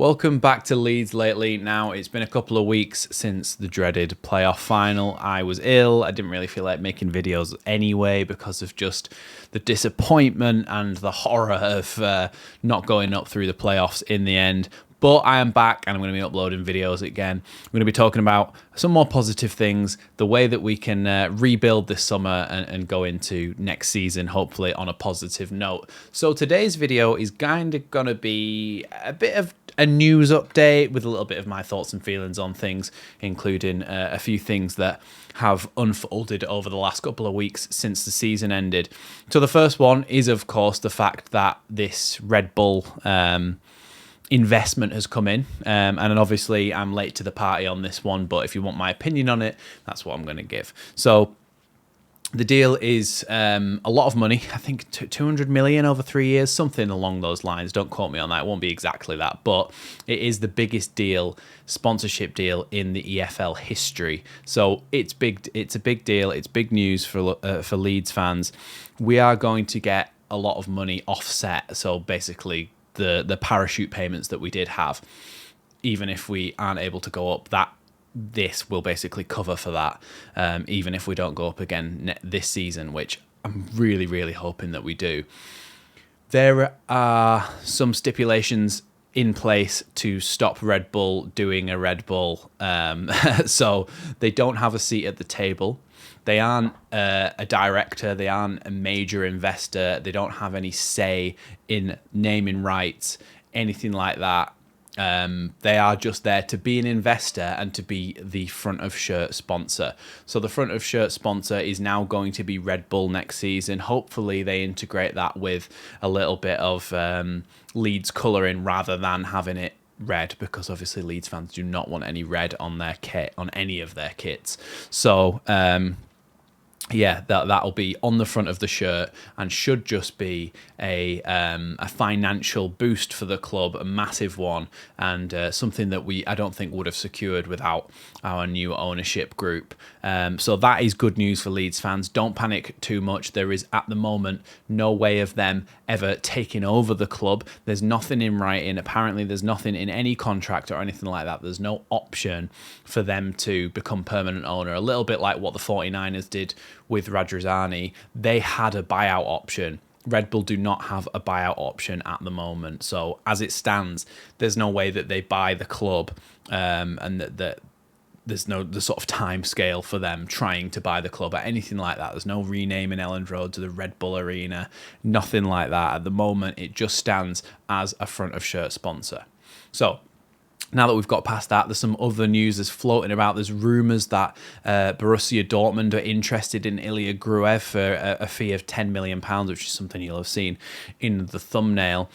Welcome back to Leeds Lately. Now, it's been a couple of weeks since the dreaded playoff final. I was ill. I didn't really feel like making videos anyway because of just the disappointment and the horror of not going up through the playoffs in the end. But I am back and I'm going to be uploading videos again. I'm going to be talking about some more positive things, the way that we can rebuild this summer and go into next season, hopefully on a positive note. So today's video is kind of going to be a bit of a news update with a little bit of my thoughts and feelings on things, including a few things that have unfolded over the last couple of weeks since the season ended. So the first one is, of course, the fact that this Red Bull investment has come in, and obviously I'm late to the party on this one, but if you want my opinion on it, that's what I'm going to give. So the deal is a lot of money. I think 200 million over 3 years, something along those lines. Don't quote me on that. It won't be exactly that, but it is the biggest deal, sponsorship deal in the EFL history. So it's big. It's a big deal. It's big news for Leeds fans. We are going to get a lot of money offset. So basically, the parachute payments that we did have, even if we aren't able to go up, that this will basically cover for that, even if we don't go up again this season, which I'm really, really hoping that we do. There are some stipulations in place to stop Red Bull doing a Red Bull. So they don't have a seat at the table. They aren't a director. They aren't a major investor. They don't have any say in naming rights, anything like that. They are just there to be an investor and to be the front of shirt sponsor. So the front of shirt sponsor is now going to be Red Bull next season. Hopefully they integrate that with a little bit of Leeds colouring rather than having it red, because obviously Leeds fans do not want any red on their kit, on any of their kits. So yeah, that'll be on the front of the shirt and should just be a financial boost for the club, a massive one, and something that I don't think would have secured without our new ownership group. So that is good news for Leeds fans. Don't panic too much. There is at the moment no way of them ever taking over the club. There's nothing in writing. Apparently there's nothing in any contract or anything like that. There's no option for them to become permanent owner. A little bit like what the 49ers did with Radrizzani. They had a buyout option. Red Bull do not have a buyout option at the moment. So as it stands, there's no way that they buy the club, and that there's no the sort of time scale for them trying to buy the club or anything like that. There's no renaming Elland Road to the Red Bull Arena, nothing like that. At the moment, it just stands as a front of shirt sponsor. So now that we've got past that, there's some other news that's floating about. There's rumours that Borussia Dortmund are interested in Ilya GRUEV for a fee of £10 million, which is something you'll have seen in the thumbnail.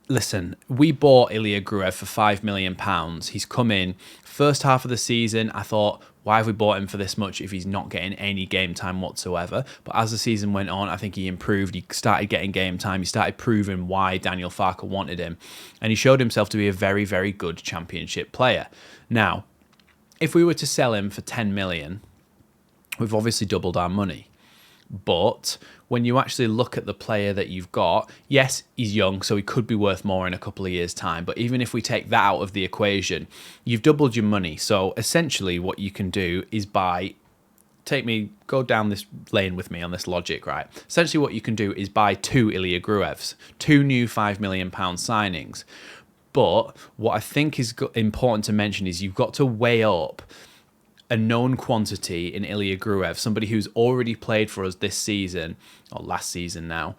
Listen, we bought Ilya GRUEV for £5 million. He's come in. First half of the season, I thought, why have we bought him for this much if he's not getting any game time whatsoever? But as the season went on, I think he improved. He started getting game time. He started proving why Daniel Farke wanted him. And he showed himself to be a very, very good championship player. Now, if we were to sell him for 10 million, we've obviously doubled our money. But when you actually look at the player that you've got, yes, he's young, so he could be worth more in a couple of years' time. But even if we take that out of the equation, you've doubled your money. So essentially what you can do is go down this lane with me on this logic, right? Essentially what you can do is buy two Ilya GRUEVs, two new £5 million signings. But what I think is important to mention is you've got to weigh up a known quantity in Ilya GRUEV, somebody who's already played for us this season, or last season now,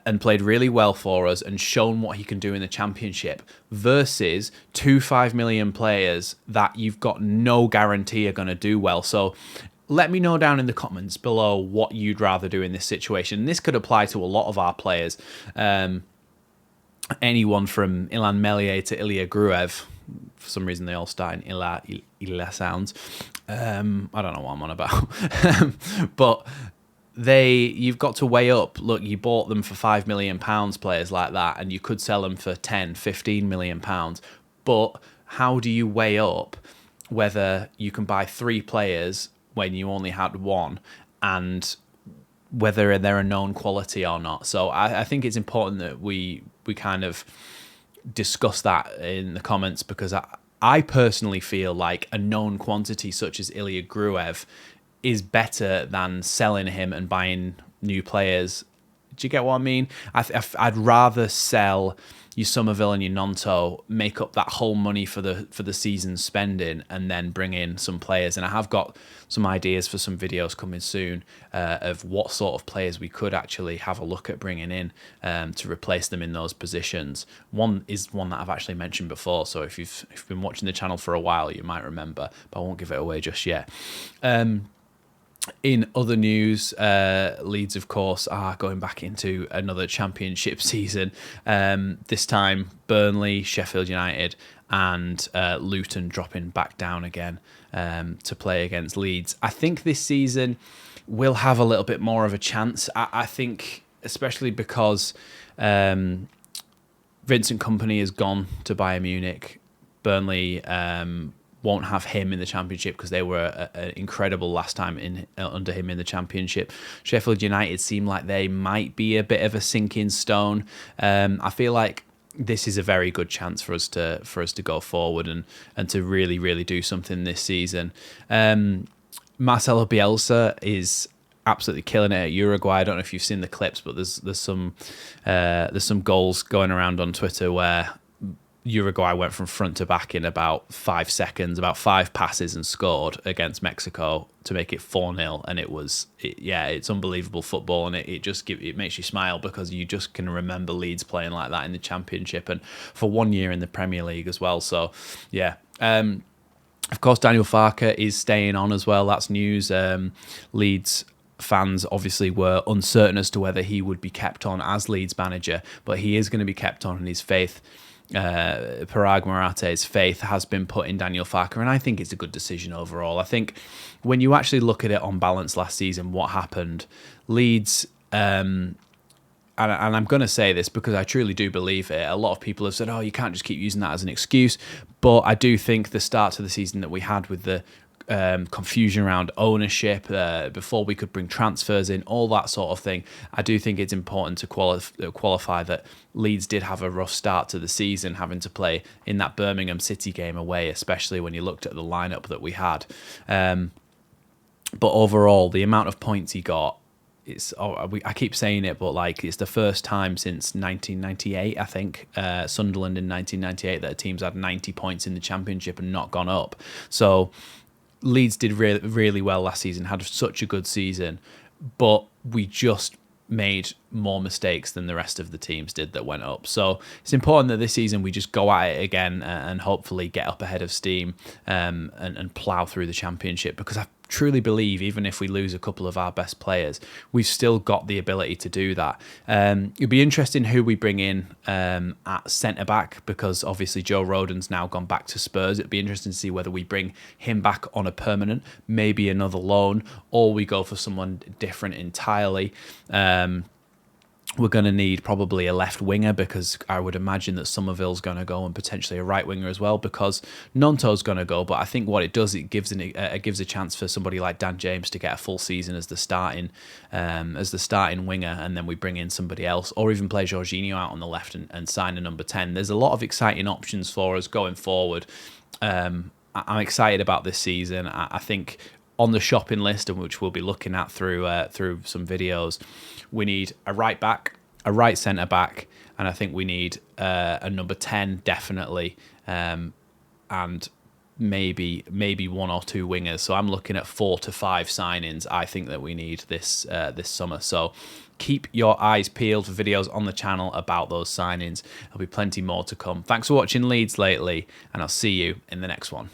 and played really well for us and shown what he can do in the championship, versus two £5 million players that you've got no guarantee are going to do well. So let me know down in the comments below what you'd rather do in this situation. And this could apply to a lot of our players. Anyone from Ilan Melier to Ilya GRUEV. For some reason, they all start in Ila sounds. I don't know what I'm on about. But you've got to weigh up. Look, you bought them for £5 million, players like that, and you could sell them for 10, 15 million pounds. But how do you weigh up whether you can buy three players when you only had one, and whether they're a known quality or not? So I think it's important that we kind of discuss that in the comments, because I personally feel like a known quantity such as Ilya GRUEV is better than selling him and buying new players. Do you get what I mean? I'd rather sell your Somerville and your Nonto, make up that whole money for the season spending, and then bring in some players. And I have got some ideas for some videos coming soon of what sort of players we could actually have a look at bringing in to replace them in those positions. One is one that I've actually mentioned before, so if you've been watching the channel for a while, you might remember, but I won't give it away just yet. In other news, Leeds, of course, are going back into another championship season. This time, Burnley, Sheffield United, and Luton dropping back down again to play against Leeds. I think this season we'll have a little bit more of a chance. I think, especially because Vincent Kompany has gone to Bayern Munich. Burnley won't have him in the championship because they were incredible last time under him in the championship. Sheffield United seem like they might be a bit of a sinking stone. I feel like this is a very good chance for us to go forward and to really do something this season. Marcelo Bielsa is absolutely killing it at Uruguay. I don't know if you've seen the clips, but there's some goals going around on Twitter where Uruguay went from front to back in about 5 seconds, about 5 passes, and scored against Mexico to make it 4-0. And it's unbelievable football, and it makes you smile because you just can remember Leeds playing like that in the Championship and for 1 year in the Premier League as well. So yeah. Of course, Daniel Farke is staying on as well. That's news. Leeds fans obviously were uncertain as to whether he would be kept on as Leeds manager, but he is going to be kept on, and his faith, Parag Marate's faith, has been put in Daniel Farke, and I think it's a good decision overall. I think when you actually look at it on balance last season, what happened, Leeds, and I'm going to say this because I truly do believe it, a lot of people have said, oh, you can't just keep using that as an excuse, but I do think the start to the season that we had with the confusion around ownership before we could bring transfers in, all that sort of thing, I do think it's important to qualify that Leeds did have a rough start to the season, having to play in that Birmingham City game away, especially when you looked at the lineup that we had. But overall, the amount of points he got, I keep saying it, but like, it's the first time since 1998, I think, Sunderland in 1998, that a team's had 90 points in the Championship and not gone up. So Leeds did really well last season, had such a good season, but we just made more mistakes than the rest of the teams did that went up. So it's important that this season we just go at it again and hopefully get up ahead of steam and plough through the Championship, because I truly believe even if we lose a couple of our best players, we've still got the ability to do that. It'll be interesting who we bring in at centre-back, because obviously Joe Rodon's now gone back to Spurs. It'd be interesting to see whether we bring him back on a permanent, maybe another loan, or we go for someone different entirely. We're going to need probably a left winger, because I would imagine that Somerville's going to go, and potentially a right winger as well, because Nonto's going to go. But I think what it does, it gives a chance for somebody like Dan James to get a full season as the starting winger, and then we bring in somebody else, or even play Jorginho out on the left and sign a number 10. There's a lot of exciting options for us going forward. I'm excited about this season. I think on the shopping list, and which we'll be looking at through some videos, we need a right back, a right centre back, and I think we need a number 10 definitely, and maybe 1 or 2 wingers. So I'm looking at 4 to 5 signings I think that we need this summer. So keep your eyes peeled for videos on the channel about those signings. There'll be plenty more to come. Thanks for watching Leeds Lately, and I'll see you in the next one.